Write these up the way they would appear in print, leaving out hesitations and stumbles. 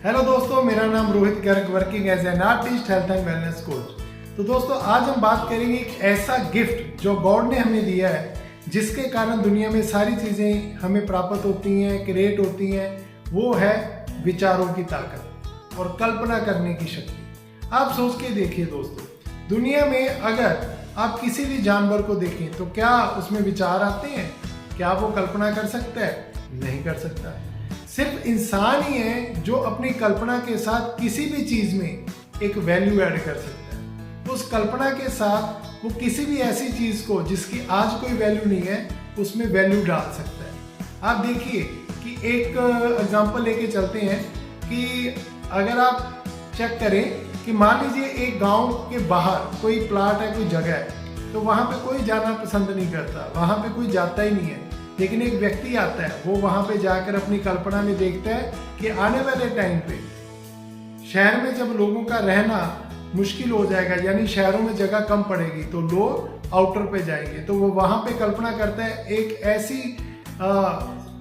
Hello दोस्तों, मेरा नाम Rohit Garg, working as an artist, health and wellness coach. तो दोस्तों आज हम बात करेंगे एक ऐसा गिफ्ट जो गॉड ने हमें दिया है, जिसके कारण दुनिया में सारी चीज़ें हमें प्राप्त होती हैं, क्रिएट होती हैं। वो है विचारों की ताकत और कल्पना करने की शक्ति। आप सोच के देखिए दोस्तों, दुनिया में अगर आप किसी भी जानवर को देखें तो क्या उसमें विचार आते हैं? क्या वो कल्पना कर सकता है? नहीं कर सकता है। सिर्फ इंसान ही है जो अपनी कल्पना के साथ किसी भी चीज में एक वैल्यू ऐड कर सकता है। उस कल्पना के साथ वो किसी भी ऐसी चीज को जिसकी आज कोई वैल्यू नहीं है, उसमें वैल्यू डाल सकता है। आप देखिए कि एक एग्जांपल लेके चलते हैं कि अगर आप चेक करें कि मान लीजिए एक गांव के बाहर कोई प्लाट है, कोई जगह है, तो वहां पे कोई जाना पसंद नहीं करता, वहां पे कोई जाता ही नहीं है। लेकिन एक व्यक्ति आता है, वो वहां पे जाकर अपनी कल्पना में देखता है कि आने वाले टाइम पे शहर में जब लोगों का रहना मुश्किल हो जाएगा, यानी शहरों में जगह कम पड़ेगी, तो लोग आउटर पे जाएंगे। तो वो वहां पे कल्पना करता है एक ऐसी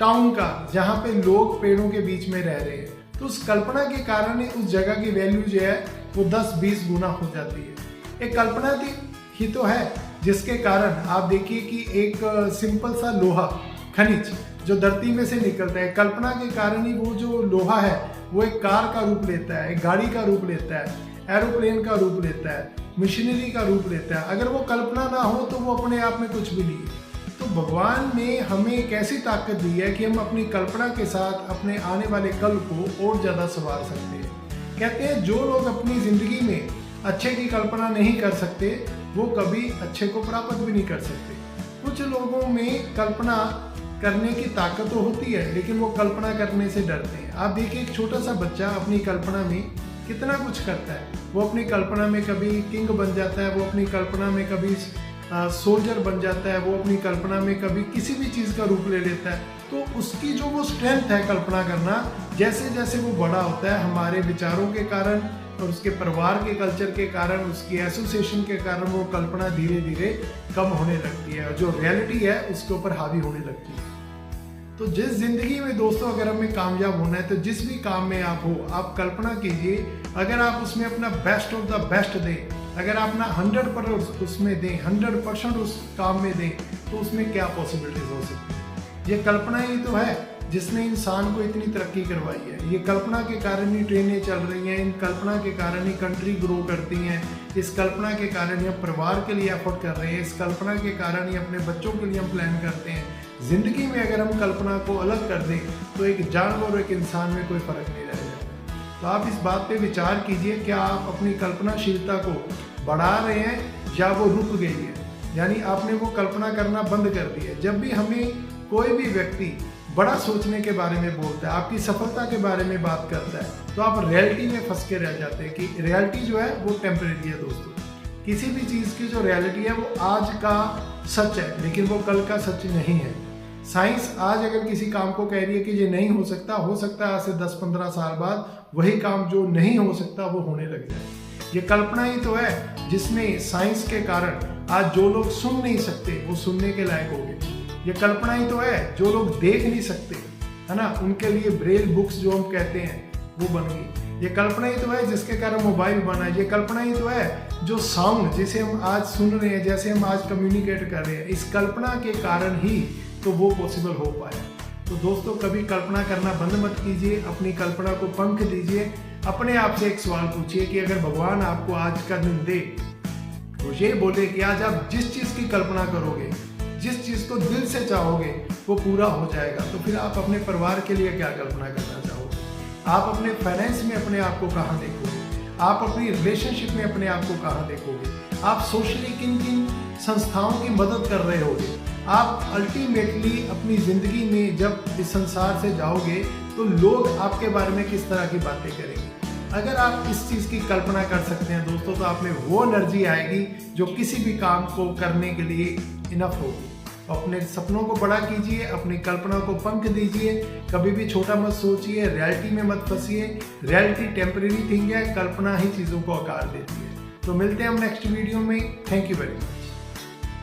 टाउन का जहां पे लोग पेड़ों के बीच में रह रहे हैं। तो उस कल्पना के कारण उस जगह की वैल्यू जो है वो 10-20 गुना हो जाती है। एक कल्पना ही तो है जिसके कारण आप देखिए कि एक सिंपल सा लोहा खनिज जो धरती में से निकलता है, कल्पना के कारण ही वो जो लोहा है वो एक कार का रूप लेता है, एक गाड़ी का रूप लेता है, एरोप्लेन का रूप लेता है, मशीनरी का रूप लेता है। अगर वो कल्पना ना हो तो वो अपने आप में कुछ भी नहीं है। तो भगवान ने हमें एक ऐसी ताकत दी है कि हम अपनी कल्पना के साथ अपने आने वाले कल को और ज़्यादा संवार सकते हैं। कहते हैं जो लोग अपनी ज़िंदगी में अच्छे की कल्पना नहीं कर सकते, वो कभी अच्छे को प्राप्त भी नहीं कर सकते। कुछ लोगों में कल्पना करने की ताकत तो होती है, लेकिन वो कल्पना करने से डरते हैं। आप देखिए एक छोटा सा बच्चा अपनी कल्पना में कितना कुछ करता है। वो अपनी कल्पना में कभी किंग बन जाता है, वो अपनी कल्पना में कभी सोल्जर बन जाता है, वो अपनी कल्पना में कभी किसी भी चीज़ का रूप ले लेता है। तो उसकी जो वो स्ट्रेंथ है कल्पना करना, जैसे जैसे वो बड़ा होता है, हमारे विचारों के कारण और उसके परिवार के कल्चर के कारण, उसकी एसोसिएशन के कारण वो कल्पना धीरे धीरे कम होने लगती है और जो रियलिटी है उसके ऊपर हावी होने लगती है। तो जिस जिंदगी में दोस्तों अगर हमें कामयाब होना है, तो जिस भी काम में आप हो, आप कल्पना कीजिए। अगर आप उसमें अपना बेस्ट ऑफ द बेस्ट दें, अगर आप अपना 100% उसमें दें, 100% उस काम में दें, तो उसमें क्या पॉसिबिलिटीज हो सकती है। ये कल्पना ही तो है जिसने इंसान को इतनी तरक्की करवाई है। ये कल्पना के कारण ही ट्रेनें चल रही हैं, इन कल्पना के कारण ही कंट्री ग्रो करती हैं, इस कल्पना के कारण ही हम परिवार के लिए एफर्ट कर रहे हैं, इस कल्पना के कारण ही अपने बच्चों के लिए हम प्लान करते हैं। जिंदगी में अगर हम कल्पना को अलग कर दें तो एक जानवर और एक इंसान में कोई फर्क नहीं रह जाता। तो आप इस बात पे विचार कीजिए, क्या आप अपनी कल्पनाशीलता को बढ़ा रहे हैं या वो रुक गई है, यानी आपने वो कल्पना करना बंद कर दी है। जब भी हमें कोई भी व्यक्ति बड़ा सोचने के बारे में बोलता है, आपकी सफलता के बारे में बात करता है, तो आप रियलिटी में फंस के रह जाते हैं कि रियलिटी जो है वो टेम्परेरी है दोस्तों। किसी भी चीज़ की जो रियलिटी है वो आज का सच है, लेकिन वो कल का सच नहीं है। साइंस आज अगर किसी काम को कह रही है कि ये नहीं हो सकता है आज से 10-15 साल बाद वही काम जो नहीं हो सकता वो होने लग जाए। ये कल्पना ही तो है जिसमें साइंस के कारण आज जो लोग सुन नहीं सकते वो सुनने के लायक हो गए। ये कल्पना ही तो है जो लोग देख नहीं सकते, है ना, उनके लिए ब्रेल बुक्स जो हम कहते हैं वो बन गई। ये कल्पना ही तो है जिसके कारण मोबाइल बना है। ये कल्पना ही तो है जो साउंड जिसे हम आज सुन रहे हैं, जैसे हम आज कम्युनिकेट कर रहे हैं, इस कल्पना के कारण ही तो वो पॉसिबल हो पाया। तो दोस्तों कभी कल्पना करना बंद मत कीजिए, अपनी कल्पना को पंख दीजिए। अपने आप से एक सवाल पूछिए कि अगर भगवान आपको आज का दिन दे, तो ये बोले कि आज आप जिस चीज़ की कल्पना करोगे, जिस चीज़ को दिल से चाहोगे वो पूरा हो जाएगा, तो फिर आप अपने परिवार के लिए क्या कल्पना करना चाहोगे? आप अपने फाइनेंस में अपने आप को कहाँ देखोगे? आप अपनी रिलेशनशिप में अपने आप को कहाँ देखोगे? आप सोशली किन किन संस्थाओं की मदद कर रहे होगे? आप अल्टीमेटली अपनी ज़िंदगी में जब इस संसार से जाओगे तो लोग आपके बारे में किस तरह की बातें करेंगे? अगर आप इस चीज़ की कल्पना कर सकते हैं दोस्तों, तो आप में वो एनर्जी आएगी जो किसी भी काम को करने के लिए इनफ होगी। अपने सपनों को बड़ा कीजिए, अपनी कल्पना को पंख दीजिए, कभी भी छोटा मत सोचिए, रियलिटी में मत फंसिए। रियलिटी टेम्परेरी थिंग है, कल्पना ही चीज़ों को आकार देती है। तो मिलते हैं हम नेक्स्ट वीडियो में। Thank you very much.